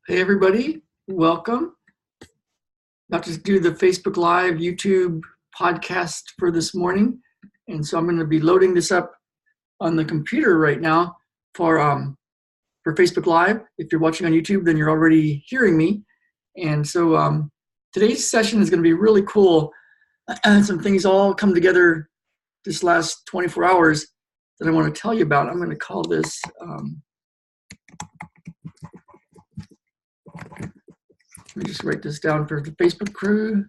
Hey everybody, welcome. About to do the Facebook Live YouTube podcast for this morning. And so I'm going to be loading this up on the computer right now for Facebook Live. If you're watching on YouTube, then you're already hearing me. And so today's session is going to be really cool. Some things all come together this last 24 hours that I want to tell you about. I'm going to call this let me just write this down for the Facebook crew.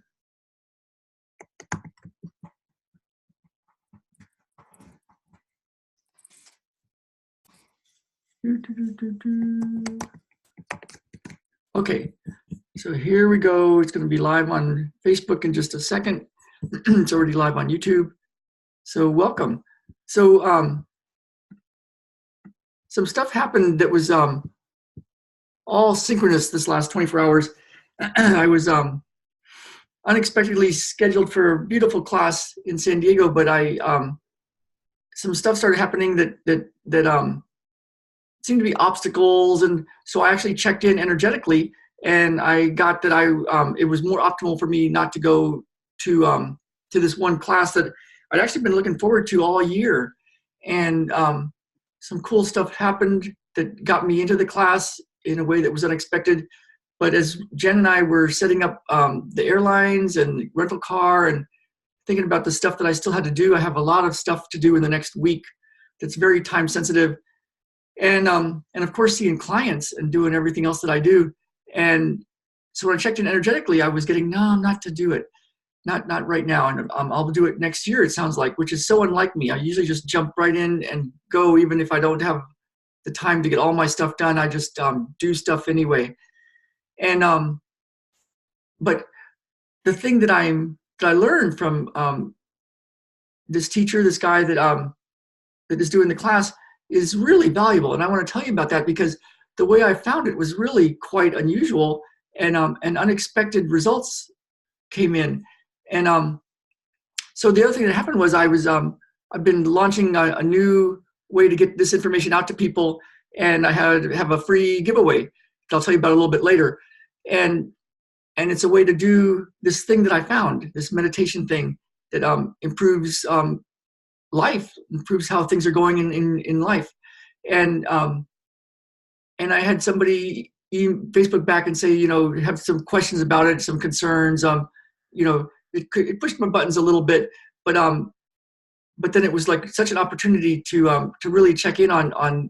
Okay, so here we go. It's going to be live on Facebook in just a second. It's already live on YouTube. So welcome. So some stuff happened that was all synchronous this last 24 hours. I was unexpectedly scheduled for a beautiful class in San Diego, but some stuff started happening that seemed to be obstacles, and so I actually checked in energetically, and I got that it was more optimal for me not to go to this one class that I'd actually been looking forward to all year, and some cool stuff happened that got me into the class in a way that was unexpected. But as Jen and I were setting up the airlines and rental car and thinking about the stuff that I still had to do, I have a lot of stuff to do in the next week that's very time sensitive. And of course, seeing clients and doing everything else that I do. And so when I checked in energetically, I was getting, no, not to do it. Not right now. And I'll do it next year, it sounds like, which is so unlike me. I usually just jump right in and go, even if I don't have the time to get all my stuff done. I just do stuff anyway. And but the thing that I learned from this teacher, this guy that is doing the class, is really valuable. And I want to tell you about that because the way I found it was really quite unusual, and unexpected results came in. And so the other thing that happened was I've been launching a new way to get this information out to people, and I have a free giveaway that I'll tell you about a little bit later. And it's a way to do this thing that I found, this meditation thing that improves life, improves how things are going in life. And I had somebody Facebook back and say, have some questions about it, some concerns. It pushed my buttons a little bit, but then it was like such an opportunity to really check in on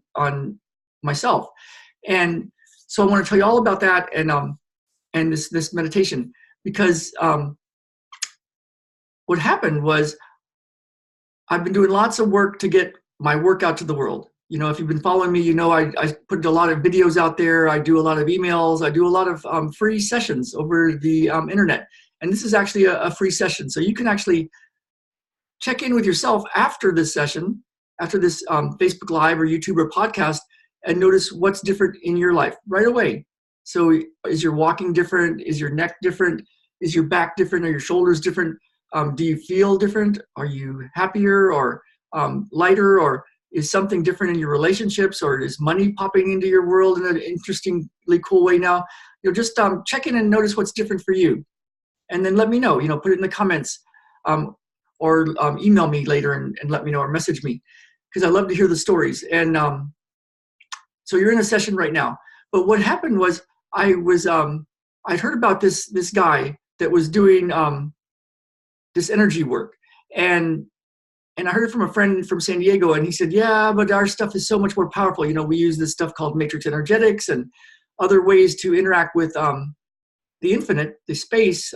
myself. And so I want to tell you all about that and this meditation, because what happened was I've been doing lots of work to get my work out to the world. If you've been following me, I put a lot of videos out there. I do a lot of emails. I do a lot of free sessions over the internet. And this is actually a free session. So you can actually check in with yourself after this session, after this Facebook Live or YouTube or podcast, and notice what's different in your life right away. So is your walking different? Is your neck different? Is your back different? Are your shoulders different? Do you feel different? Are you happier or lighter? Or is something different in your relationships? Or is money popping into your world in an interestingly cool way now? Just check in and notice what's different for you. And then let me know, put it in the comments or email me later and let me know, or message me, because I love to hear the stories. And so you're in a session right now. But what happened was I'd heard about this guy that was doing this energy work, and I heard it from a friend from San Diego, and he said, yeah, but our stuff is so much more powerful. We use this stuff called matrix energetics and other ways to interact with the infinite, the space,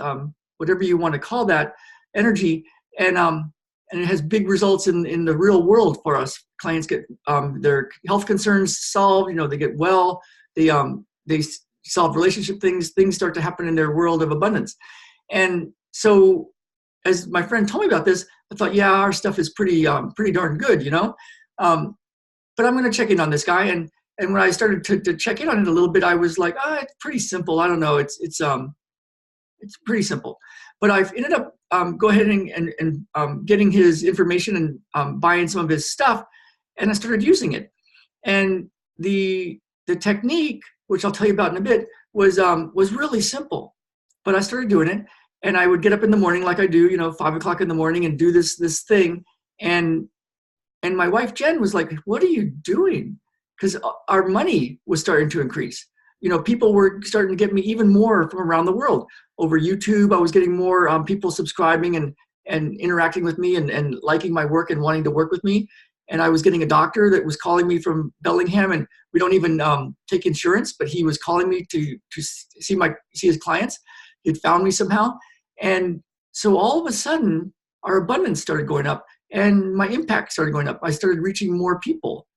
whatever you want to call that energy, and it has big results in the real world for us. Clients get their health concerns solved. They get well. They solve relationship things. Things start to happen in their world of abundance. And so, as my friend told me about this, I thought, yeah, our stuff is pretty darn good, but I'm going to check in on this guy. And when I started to check in on it a little bit, I was like, it's pretty simple. I don't know. It's pretty simple. But I've ended up go ahead and getting his information and buying some of his stuff, and I started using it. And the technique, which I'll tell you about in a bit, was really simple, but I started doing it, and I would get up in the morning like I do, 5 o'clock in the morning, and do this thing, and my wife Jen was like, "What are you doing?" Because our money was starting to increase. People were starting to get me even more from around the world over YouTube. I was getting more people subscribing and interacting with me and liking my work and wanting to work with me. And I was getting a doctor that was calling me from Bellingham, and we don't even take insurance, but he was calling me to see his clients. He'd found me somehow. And so all of a sudden, our abundance started going up and my impact started going up. I started reaching more people,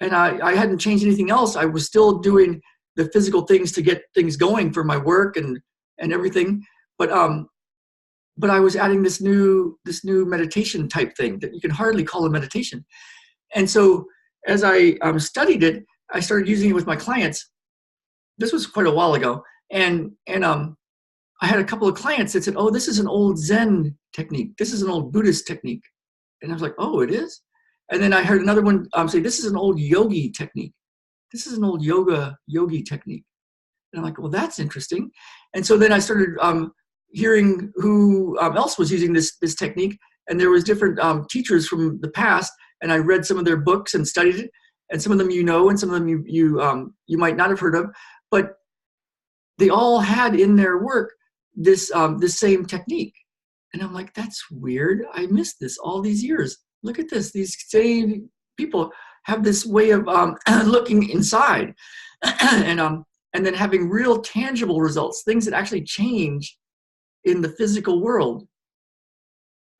and I hadn't changed anything else. I was still doing the physical things to get things going for my work and everything. But I was adding this new meditation type thing that you can hardly call a meditation. And so as I studied it, I started using it with my clients. This was quite a while ago. And I had a couple of clients that said, "Oh, this is an old Zen technique. This is an old Buddhist technique." And I was like, "Oh, it is?" And then I heard another one say, "This is an old yogi technique. This is an old yogi technique." And I'm like, "Well, that's interesting." And so then I started hearing who else was using this technique, and there was different teachers from the past, and I read some of their books and studied it, and some of them and some of them you might not have heard of, but they all had in their work this same technique. And I'm like, that's weird. I missed this all these years. Look at this. These same people have this way of looking inside and then having real tangible results, things that actually change in the physical world.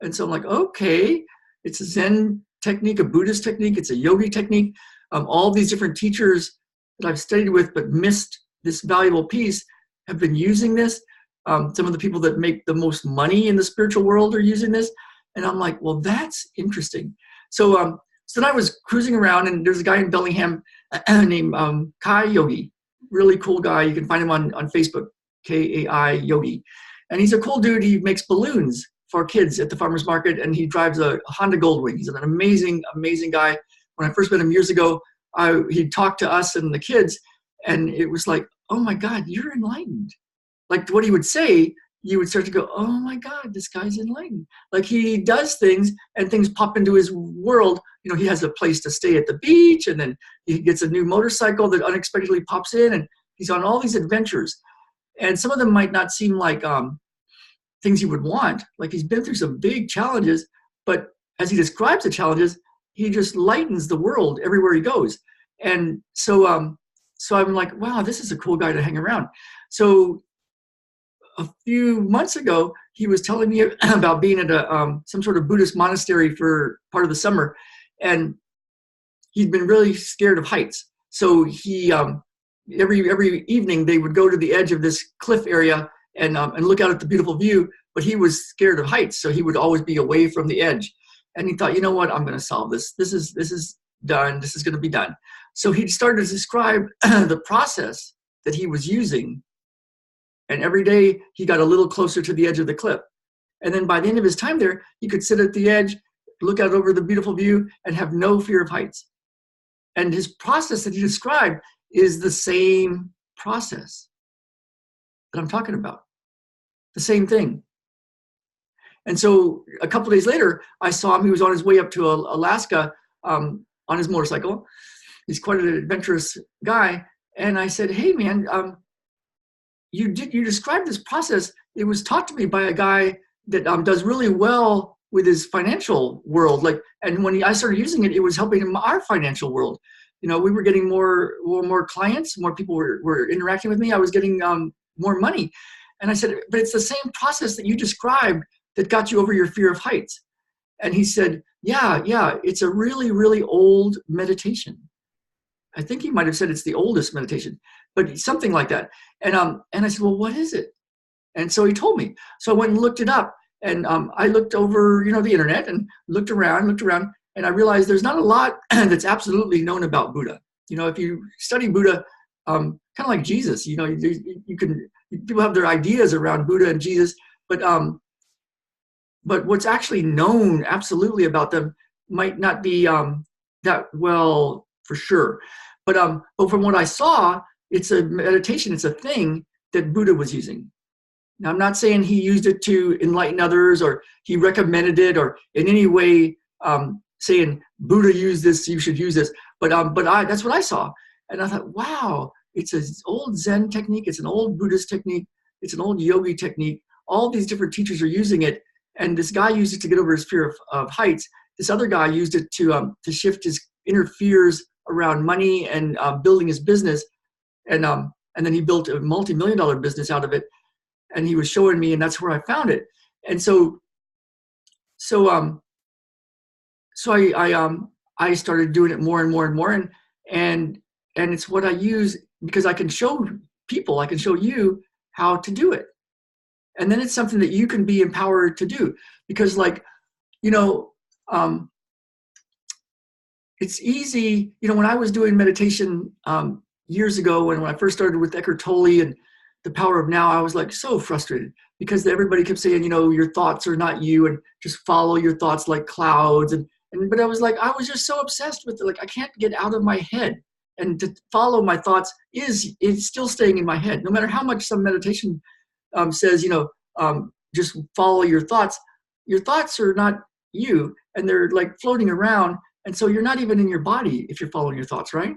And so I'm like, okay, it's a Zen technique, a Buddhist technique, it's a yogi technique. All these different teachers that I've studied with but missed this valuable piece have been using this. Some of the people that make the most money in the spiritual world are using this. And I'm like, well, that's interesting. So then I was cruising around, and there's a guy in Bellingham named Kai Yogi. Really cool guy. You can find him on Facebook, Kai Yogi. And he's a cool dude. He makes balloons for kids at the farmer's market, and he drives a Honda Goldwing. He's an amazing, amazing guy. When I first met him years ago, he talked to us and the kids, and it was like, oh my God, you're enlightened. Like what he would say, you would start to go, oh my God, this guy's enlightened. Like he does things and things pop into his world. He has a place to stay at the beach, and then he gets a new motorcycle that unexpectedly pops in, and he's on all these adventures. And some of them might not seem like things you would want. Like he's been through some big challenges, but as he describes the challenges, he just lightens the world everywhere he goes. And so I'm like, wow, this is a cool guy to hang around. So a few months ago, he was telling me about being at some sort of Buddhist monastery for part of the summer, and he'd been really scared of heights. So he every evening they would go to the edge of this cliff area and look out at the beautiful view, but he was scared of heights, so he would always be away from the edge. And he thought, you know what, I'm going to solve this. This is done. This is going to be done. So he started to describe the process that he was using. And every day he got a little closer to the edge of the cliff. And then by the end of his time there, he could sit at the edge, look out over the beautiful view, and have no fear of heights. And his process that he described is the same process that I'm talking about. The same thing. And so a couple of days later, I saw him. He was on his way up to Alaska on his motorcycle. He's quite an adventurous guy. And I said, hey, man, you described this process. It was taught to me by a guy that does really well with his financial world. And when I started using it, it was helping him our financial world. We were getting more clients, more people were interacting with me. I was getting more money. And I said, but it's the same process that you described that got you over your fear of heights. And he said, yeah, it's a really, really old meditation. I think he might have said it's the oldest meditation, but something like that. And I said, well, what is it? And so he told me. So I went and looked it up, and I looked over, the internet, and looked around, and I realized there's not a lot that's absolutely known about Buddha. If you study Buddha, kind of like Jesus, people have their ideas around Buddha and Jesus, but what's actually known absolutely about them might not be that well for sure. But from what I saw, it's a meditation. It's a thing that Buddha was using. Now, I'm not saying he used it to enlighten others or he recommended it or in any way saying Buddha used this, you should use this. But that's what I saw. And I thought, wow, it's an old Zen technique. It's an old Buddhist technique. It's an old yogi technique. All these different teachers are using it. And this guy used it to get over his fear of heights. This other guy used it to shift his inner fears around money and building his business. And then he built a multi-million-dollar business out of it. And he was showing me, and that's where I found it. And so I started doing it more and more and more, and it's what I use because I can show people, I can show you how to do it. And then it's something that you can be empowered to do because, like, it's easy. When I was doing meditation years ago, when I first started with Eckhart Tolle and The Power of Now, I was like so frustrated because everybody kept saying, your thoughts are not you, and just follow your thoughts like clouds. But I was like, I was just so obsessed with it. Like, I can't get out of my head, and to follow my thoughts is still staying in my head. No matter how much some meditation says, just follow your thoughts. Your thoughts are not you, and they're like floating around. And so you're not even in your body if you're following your thoughts, right?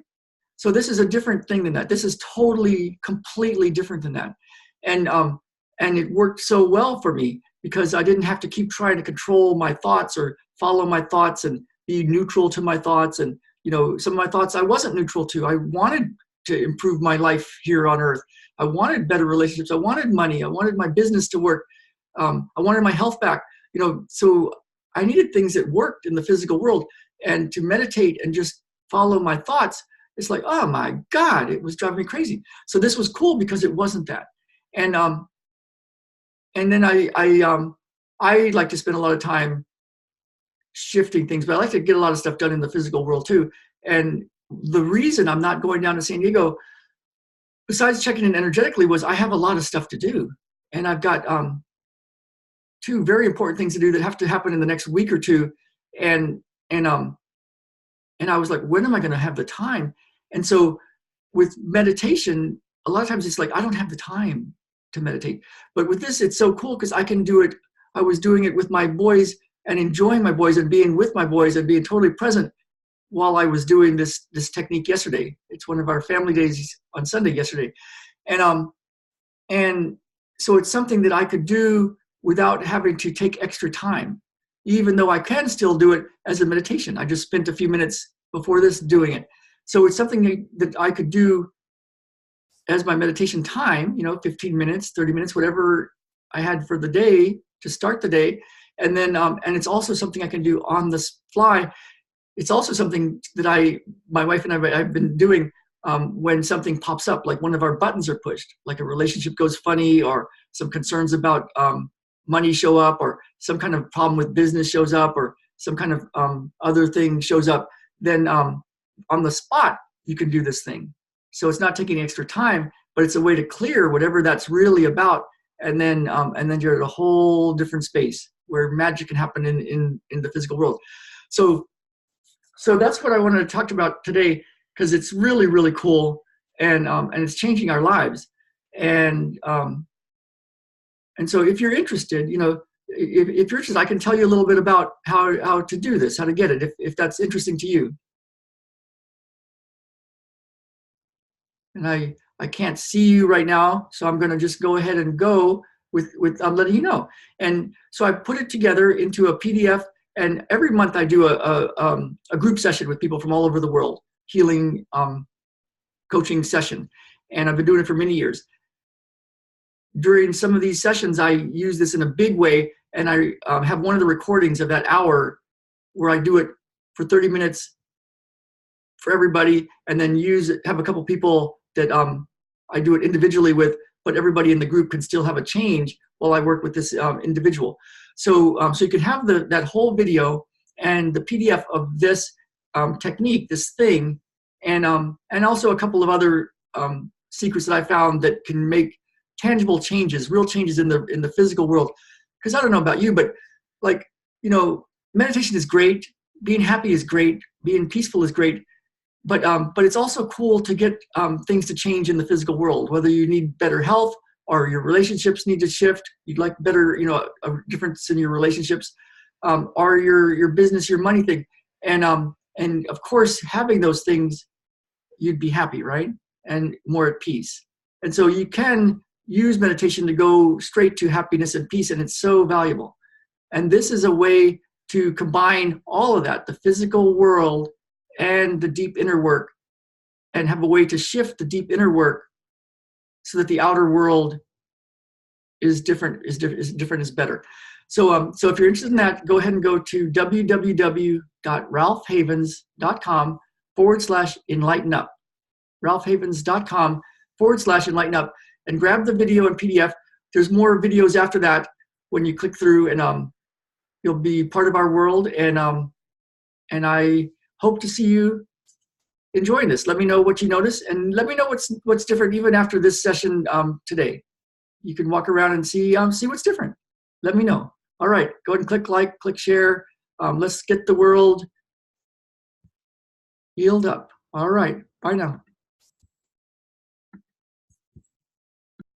So this is a different thing than that. This is totally, completely different than that. And it worked so well for me because I didn't have to keep trying to control my thoughts or follow my thoughts and be neutral to my thoughts. And, some of my thoughts I wasn't neutral to. I wanted to improve my life here on earth. I wanted better relationships. I wanted money. I wanted my business to work. I wanted my health back. So I needed things that worked in the physical world. And to meditate and just follow my thoughts, it's like, oh my God, it was driving me crazy. So this was cool because it wasn't that. And then I like to spend a lot of time shifting things, but I like to get a lot of stuff done in the physical world too. And the reason I'm not going down to San Diego, besides checking in energetically, was I have a lot of stuff to do. And I've got two very important things to do that have to happen in the next week or two. And I was like, when am I going to have the time? And so with meditation, a lot of times it's like, I don't have the time to meditate. But with this, it's so cool because I can do it. I was doing it with my boys and enjoying my boys and being with my boys and being totally present while I was doing this technique yesterday. It's one of our family days on Sunday yesterday. And so it's something that I could do without having to take extra time, even though I can still do it as a meditation. I just spent a few minutes before this doing it. So it's something that I could do as my meditation time, 15 minutes, 30 minutes, whatever I had for the day to start the day. And then, and it's also something I can do on the fly. It's also something that my wife and I've been doing when something pops up, like one of our buttons are pushed, like a relationship goes funny or some concerns about money show up or some kind of problem with business shows up or some kind of other thing shows up, then on the spot, you can do this thing. So it's not taking extra time, but it's a way to clear whatever that's really about. And then you're at a whole different space where magic can happen in the physical world. So that's what I wanted to talk about today, because it's really, really cool. And it's changing our lives. And so if you're interested, if you're interested, I can tell you a little bit about how to do this, how to get it, if that's interesting to you. And I can't see you right now, so I'm going to just go ahead and go with I'm letting you know. And so I put it together into a PDF, and every month I do a group session with people from all over the world, healing coaching session. And I've been doing it for many years. During some of these sessions, I use this in a big way, and I have one of the recordings of that hour where I do it for 30 minutes for everybody, and then have a couple people that I do it individually with, but everybody in the group can still have a change while I work with this individual. So you can have that whole video and the PDF of this technique, this thing, and also a couple of other secrets that I found that can make tangible changes, real changes in the physical world. Because I don't know about you, but meditation is great. Being happy is great. Being peaceful is great. but it's also cool to get things to change in the physical world, whether you need better health or your relationships need to shift, you'd like better, a difference in your relationships, or your business, your money thing. And of course, having those things, you'd be happy, right? And more at peace. And so you can use meditation to go straight to happiness and peace, and it's so valuable. And this is a way to combine all of that, the physical world and the deep inner work, and have a way to shift the deep inner work so that the outer world is different, is better. So if you're interested in that, go ahead and go to www.ralphhavens.com/enlighten up. ralphhavens.com/enlighten up, and grab the video and PDF. There's more videos after that when you click through, and you'll be part of our world. And I hope to see you enjoying this. Let me know what you notice, and let me know what's different even after this session today. You can walk around and see what's different. Let me know. All right, go ahead and click like, click share. Let's get the world healed up. All right, bye now.